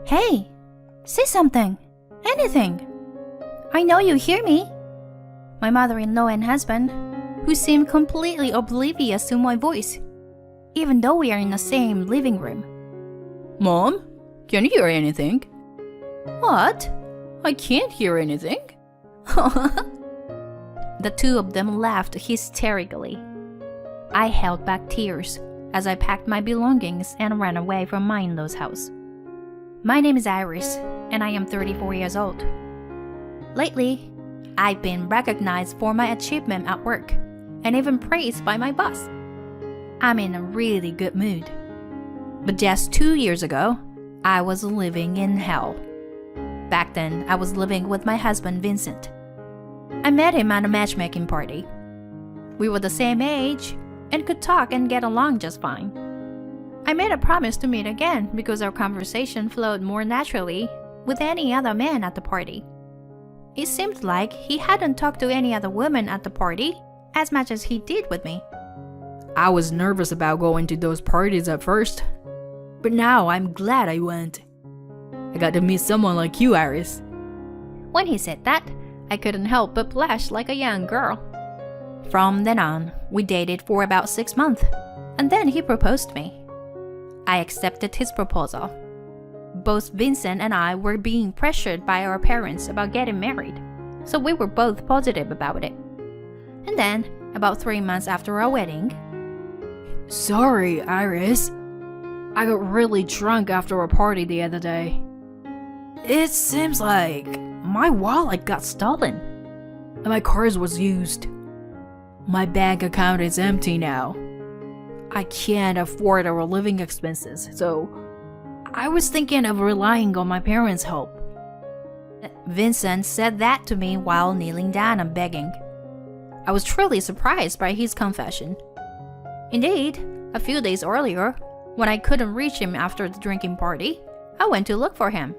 Hey, say something. Anything. I know you hear me. My mother-in-law and husband, who seem completely oblivious to my voice, even though we are in the same living room. Mom, can you hear anything? What? I can't hear anything. The two of them laughed hysterically. I held back tears as I packed my belongings and ran away from my in-law's house. My name is Iris, and I am 34 years old. Lately, I've been recognized for my achievement at work and even praised by my boss. I'm in a really good mood. But just 2 years ago, I was living in hell. Back then, I was living with my husband, Vincent. I met him at a matchmaking party. We were the same age and could talk and get along just fine. I made a promise to meet again because our conversation flowed more naturally with any other man at the party. It seemed like he hadn't talked to any other woman at the party as much as he did with me. I was nervous about going to those parties at first, but now I'm glad I went. I got to meet someone like you, Iris. When he said that, I couldn't help but blush like a young girl. From then on, we dated for about 6 months, and then he proposed to me. I accepted his proposal. Both Vincent and I were being pressured by our parents about getting married, so we were both positive about it. And then, about 3 months after our wedding... Sorry, Iris. I got really drunk after a party the other day. It seems like my wallet got stolen, and my card was used. My bank account is empty now. I can't afford our living expenses, so I was thinking of relying on my parents' help. Vincent said that to me while kneeling down and begging. I was truly surprised by his confession. Indeed, a few days earlier, when I couldn't reach him after the drinking party, I went to look for him.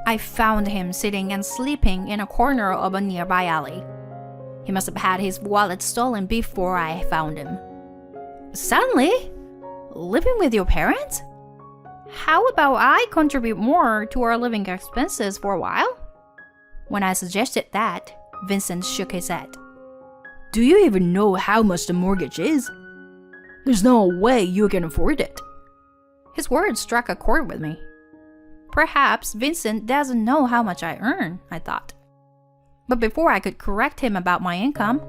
I found him sitting and sleeping in a corner of a nearby alley. He must have had his wallet stolen before I found him. Suddenly? Living with your parents? How about I contribute more to our living expenses for a while? When I suggested that, Vincent shook his head. Do you even know how much the mortgage is? There's no way you can afford it. His words struck a chord with me. Perhaps Vincent doesn't know how much I earn, I thought. But before I could correct him about my income,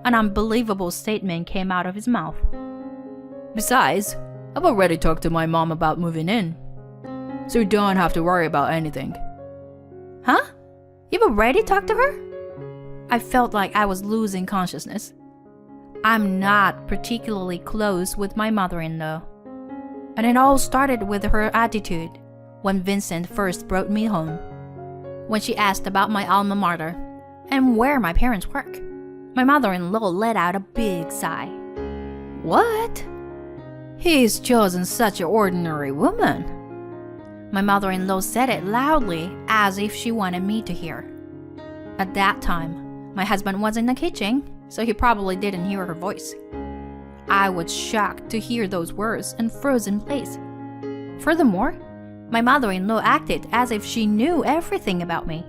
an unbelievable statement came out of his mouth. Besides, I've already talked to my mom about moving in, so you don't have to worry about anything. Huh? You've already talked to her? I felt like I was losing consciousness. I'm not particularly close with my mother-in-law. And it all started with her attitude when Vincent first brought me home. When she asked about my alma mater and where my parents work, my mother-in-law let out a big sigh. What? He's chosen such an ordinary woman. My mother-in-law said it loudly as if she wanted me to hear. At that time, my husband was in the kitchen, so he probably didn't hear her voice. I was shocked to hear those words and froze in place. Furthermore, my mother-in-law acted as if she knew everything about me.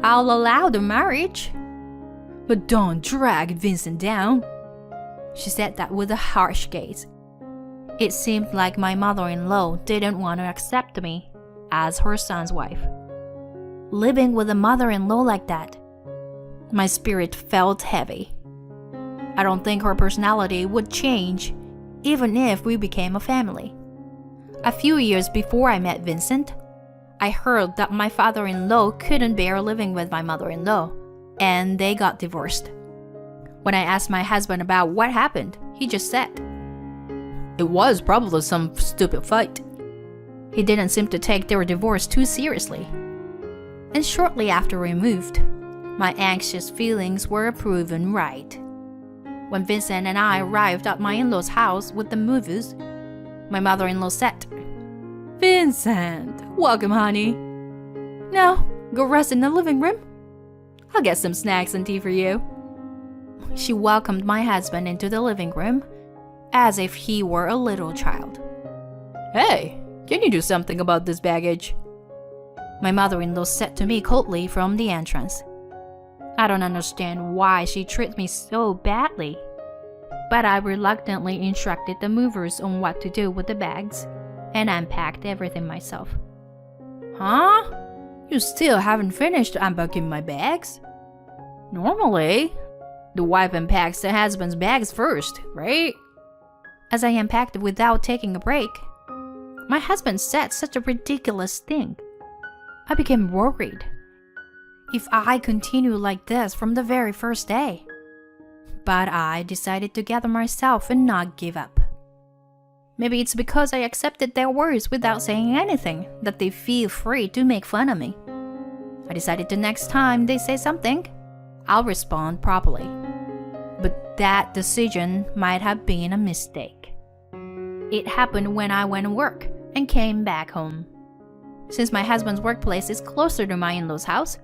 I'll allow the marriage, but don't drag Vincent down. She said that with a harsh gaze. It seemed like my mother-in-law didn't want to accept me as her son's wife. Living with a mother-in-law like that, my spirit felt heavy. I don't think her personality would change even if we became a family. A few years before I met Vincent, I heard that my father-in-law couldn't bear living with my mother-in-law, and they got divorced. When I asked my husband about what happened, he just said, "It was probably some stupid fight." He didn't seem to take their divorce too seriously. And shortly after we moved, my anxious feelings were proven right. When Vincent and I arrived at my in-laws' house with the movers, my mother-in-law said, "Vincent, welcome, honey. Now, go rest in the living room. I'll get some snacks and tea for you." She welcomed my husband into the living room as if he were a little child. Hey, Can you do something about this baggage? My mother-in-law said to me coldly from the entrance. I don't understand why she treats me so badly, but I reluctantly instructed the movers on what to do with the bags and unpacked everything myself. Huh? You still haven't finished unpacking my bags? Normally, the wife unpacks the husband's bags first, right? As I unpacked without taking a break, my husband said such a ridiculous thing. I became worried. If I continue like this from the very first day. But I decided to gather myself and not give up. Maybe it's because I accepted their words without saying anything that they feel free to make fun of me. I decided the next time they say something, I'll respond properly. But that decision might have been a mistake. It happened when I went to work and came back home. Since my husband's workplace is closer to my in-laws' house,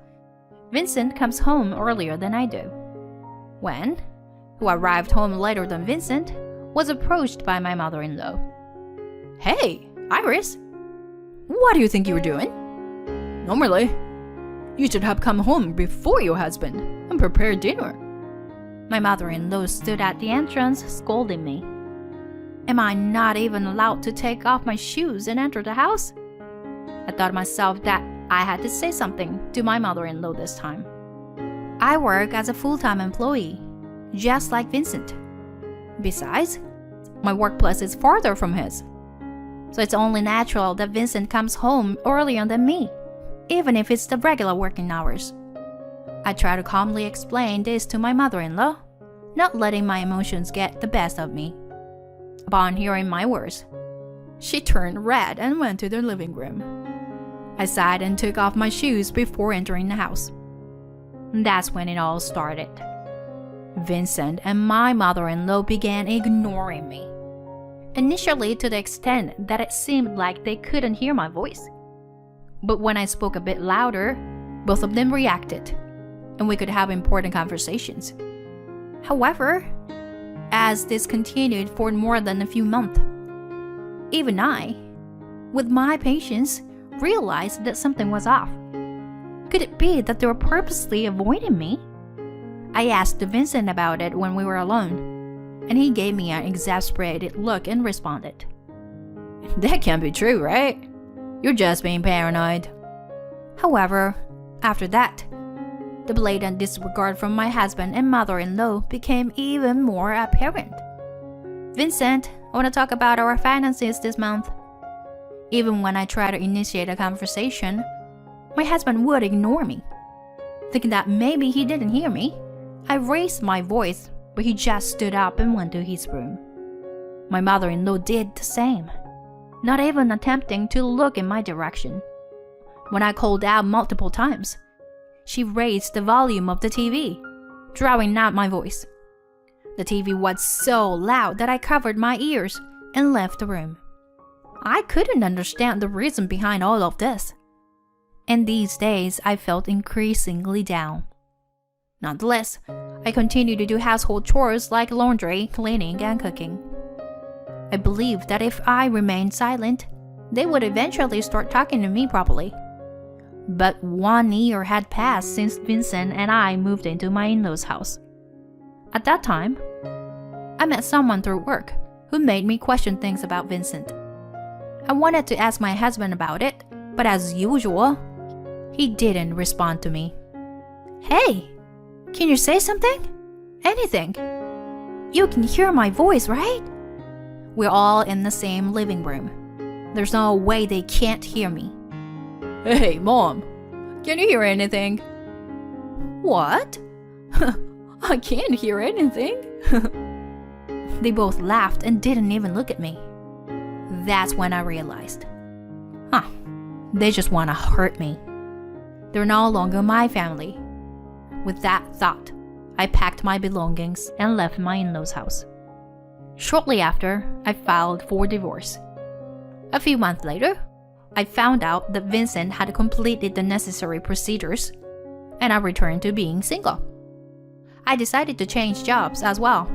Vincent comes home earlier than I do. Wen, who arrived home later than Vincent, was approached by my mother-in-law. Hey, Iris, what do you think you were doing? Normally, you should have come home before your husband and prepared dinner. My mother-in-law stood at the entrance scolding me. Am I not even allowed to take off my shoes and enter the house? I thought to myself that I had to say something to my mother-in-law this time. I work as a full-time employee, just like Vincent. Besides, my workplace is farther from his. So it's only natural that Vincent comes home earlier than me, even if it's the regular working hours. I try to calmly explain this to my mother-in-law, not letting my emotions get the best of me. Upon hearing my words, she turned red and went to the living room. I sighed and took off my shoes before entering the house. That's when it all started. Vincent and my mother-in-law began ignoring me. Initially to the extent that it seemed like they couldn't hear my voice. But when I spoke a bit louder, both of them reacted, and we could have important conversations. However, as this continued for more than a few months, even I, with my patience, realized that something was off. Could it be that they were purposely avoiding me? I asked Vincent about it when we were alone, and he gave me an exasperated look and responded, That can't be true, right? You're just being paranoid. However, after that, the blatant disregard from my husband and mother-in-law became even more apparent. Vincent, I want to talk about our finances this month. Even when I try to initiate a conversation, my husband would ignore me. Thinking that maybe he didn't hear me, I raised my voice, but he just stood up and went to his room. My mother-in-law did the same, not even attempting to look in my direction. When I called out multiple times, she raised the volume of the TV, drowning out my voice. The TV was so loud that I covered my ears and left the room. I couldn't understand the reason behind all of this. And these days, I felt increasingly down. Nonetheless, I continued to do household chores like laundry, cleaning, and cooking. I believed that if I remained silent, they would eventually start talking to me properly. But 1 year had passed since Vincent and I moved into my in-laws' house. At that time, I met someone through work who made me question things about Vincent. I wanted to ask my husband about it, but as usual, he didn't respond to me. Hey, can you say something? Anything? You can hear my voice, right? We're all in the same living room. There's no way they can't hear me. Hey, Mom, can you hear anything? What? I can't hear anything. They both laughed and didn't even look at me. That's when I realized. They just want to hurt me. They're no longer my family. With that thought, I packed my belongings and left my in-laws' house. Shortly after, I filed for divorce. A few months later, I found out that Vincent had completed the necessary procedures, and I returned to being single. I decided to change jobs as well,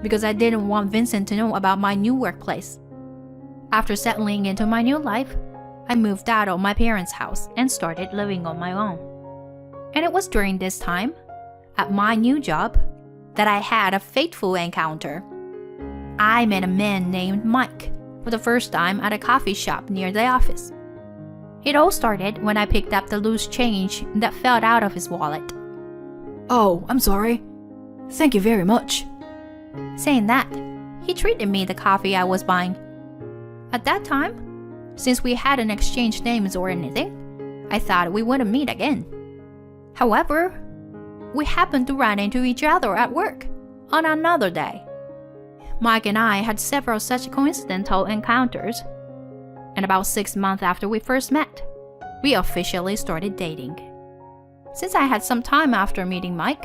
because I didn't want Vincent to know about my new workplace. After settling into my new life, I moved out of my parents' house and started living on my own. And it was during this time, at my new job, that I had a fateful encounter. I met a man named Mike for the first time at a coffee shop near the office. It all started when I picked up the loose change that fell out of his wallet. Oh, I'm sorry. Thank you very much. Saying that, he treated me the coffee I was buying. At that time, since we hadn't exchanged names or anything, I thought we wouldn't meet again. However, we happened to run into each other at work on another day. Mike and I had several such coincidental encounters, and about 6 months after we first met, we officially started dating. Since I had some time after meeting Mike,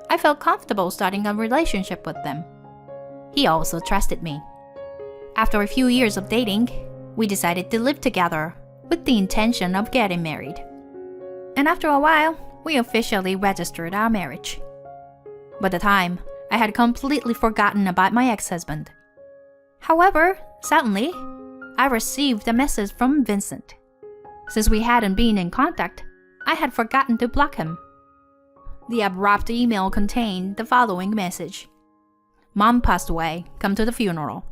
I felt comfortable starting a relationship with them. He also trusted me. After a few years of dating, we decided to live together with the intention of getting married. And after a while, we officially registered our marriage. By the time, I had completely forgotten about my ex-husband. However, suddenly, I received a message from Vincent. Since we hadn't been in contact, I had forgotten to block him. The abrupt email contained the following message. Mom passed away. Come to the funeral.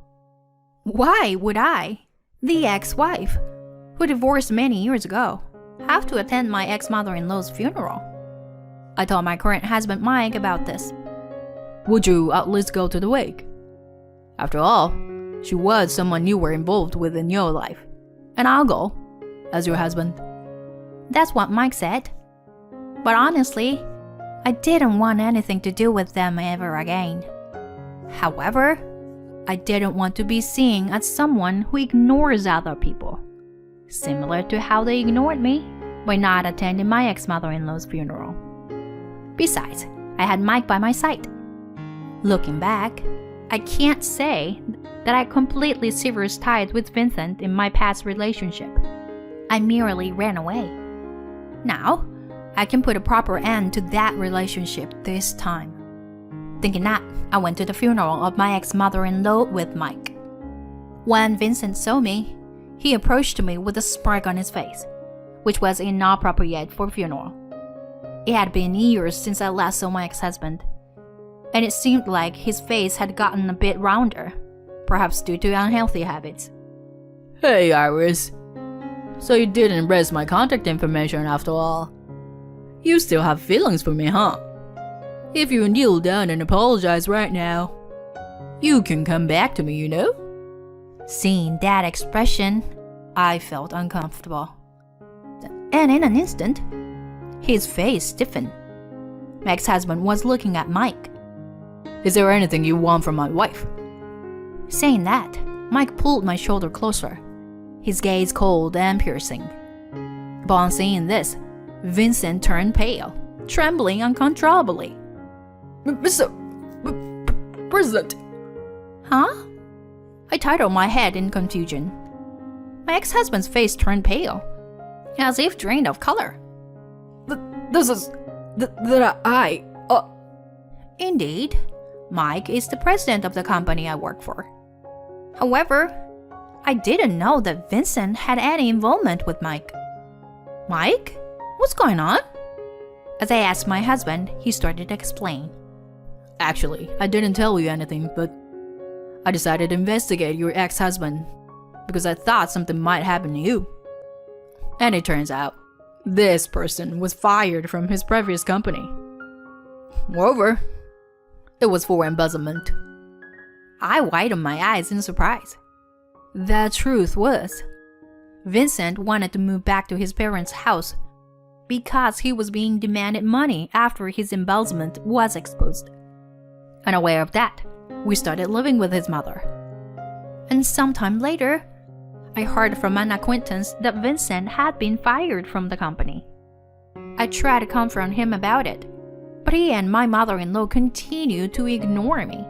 Why would I, the ex-wife, who divorced many years ago, have to attend my ex-mother-in-law's funeral? I told my current husband Mike about this. Would you at least go to the wake? After all, she was someone you were involved with in your life, and I'll go, as your husband. That's what Mike said. But honestly, I didn't want anything to do with them ever again. However, I didn't want to be seen as someone who ignores other people, similar to how they ignored me by not attending my ex-mother-in-law's funeral. Besides, I had Mike by my side. Looking back, I can't say that I completely severed ties with Vincent in my past relationship. I merely ran away. Now, I can put a proper end to that relationship this time. Thinking that, I went to the funeral of my ex-mother-in-law with Mike. When Vincent saw me, he approached me with a smirk on his face, which was inappropriate for a funeral. It had been years since I last saw my ex-husband, and it seemed like his face had gotten a bit rounder, perhaps due to unhealthy habits. Hey, Iris. So you didn't erase my contact information after all. You still have feelings for me, huh? If you kneel down and apologize right now, you can come back to me, you know? Seeing that expression, I felt uncomfortable. And in an instant, his face stiffened. My ex-husband was looking at Mike. Is there anything you want from my wife? Saying that, Mike pulled my shoulder closer, his gaze cold and piercing. Upon seeing this, Vincent turned pale, trembling uncontrollably. Mr. President. Huh? I titled my head in confusion. My ex-husband's face turned pale, as if drained of color. This is... Indeed, Mike is the president of the company I work for. However, I didn't know that Vincent had any involvement with Mike. Mike? What's going on? As I asked my husband, he started to explain. Actually, I didn't tell you anything, but I decided to investigate your ex-husband because I thought something might happen to you. And it turns out, this person was fired from his previous company. Moreover, it was for embezzlement. I widened my eyes in surprise. The truth was, Vincent wanted to move back to his parents' house because he was being demanded money after his embezzlement was exposed. Unaware of that, we started living with his mother. And sometime later, I heard from an acquaintance that Vincent had been fired from the company. I tried to confront him about it, but he and my mother-in-law continued to ignore me.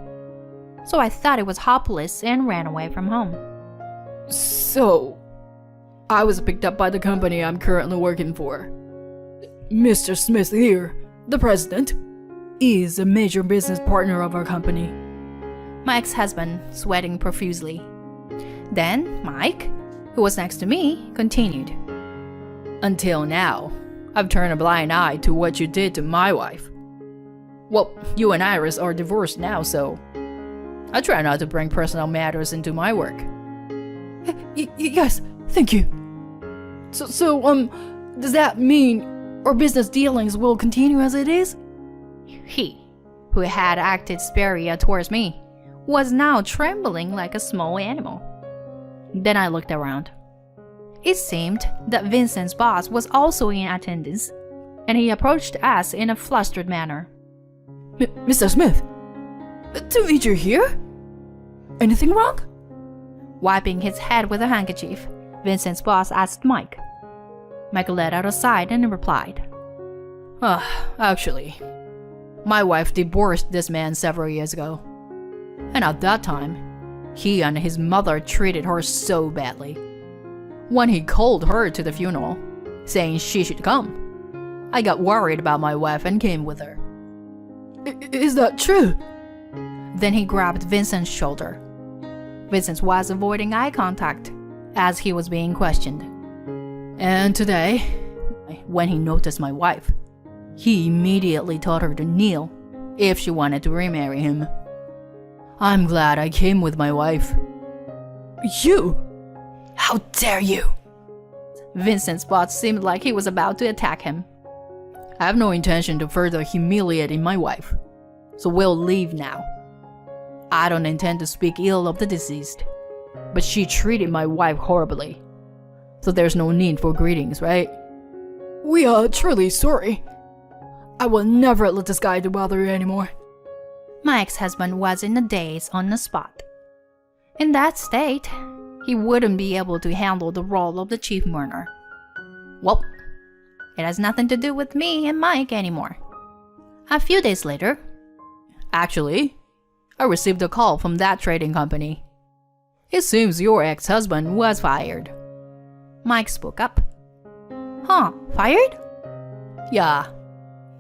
So I thought it was hopeless and ran away from home. So, I was picked up by the company I'm currently working for. Mr. Smith here, the president, is a major business partner of our company. My ex-husband, sweating profusely. Then Mike, who was next to me, continued. Until now, I've turned a blind eye to what you did to my wife. Well, you and Iris are divorced now, so I try not to bring personal matters into my work. Yes, thank you. So, does that mean our business dealings will continue as it is? He, who had acted superior towards me, was now trembling like a small animal. Then I looked around. It seemed that Vincent's boss was also in attendance, and he approached us in a flustered manner. Mr. Smith, to meet you here? Anything wrong? Wiping his head with a handkerchief, Vincent's boss asked Mike. Mike let out a sigh and replied. Actually, my wife divorced this man several years ago. And at that time, he and his mother treated her so badly. When he called her to the funeral, saying she should come, I got worried about my wife and came with her. Is that true? Then he grabbed Vincent's shoulder. Vincent was avoiding eye contact as he was being questioned. And today, when he noticed my wife, he immediately told her to kneel if she wanted to remarry him. I'm glad I came with my wife. You? How dare you? Vincent's boss seemed like he was about to attack him. I have no intention to further humiliating my wife, so we'll leave now. I don't intend to speak ill of the deceased, but she treated my wife horribly, so there's no need for greetings, right? We are truly sorry. I will never let this guy bother you anymore. My ex-husband was in a daze on the spot. In that state, he wouldn't be able to handle the role of the chief mourner. Well, it has nothing to do with me and Mike anymore. A few days later, actually, I received a call from that trading company. It seems your ex-husband was fired. Mike spoke up. Huh, fired? Yeah,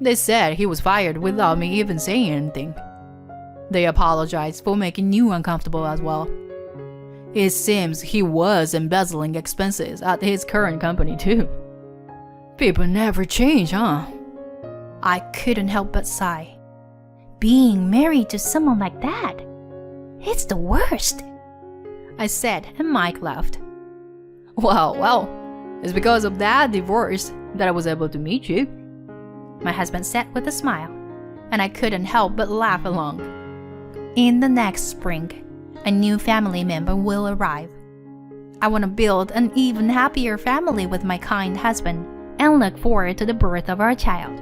they said he was fired without me even saying anything. They apologized for making you uncomfortable as well. It seems he was embezzling expenses at his current company too. People never change, huh? I couldn't help but sigh. Being married to someone like that, it's the worst, I said, and Mike laughed. Well, it's because of that divorce that I was able to meet you, my husband said with a smile, and I couldn't help but laugh along. In the next spring, a new family member will arrive. I want to build an even happier family with my kind husband and look forward to the birth of our child.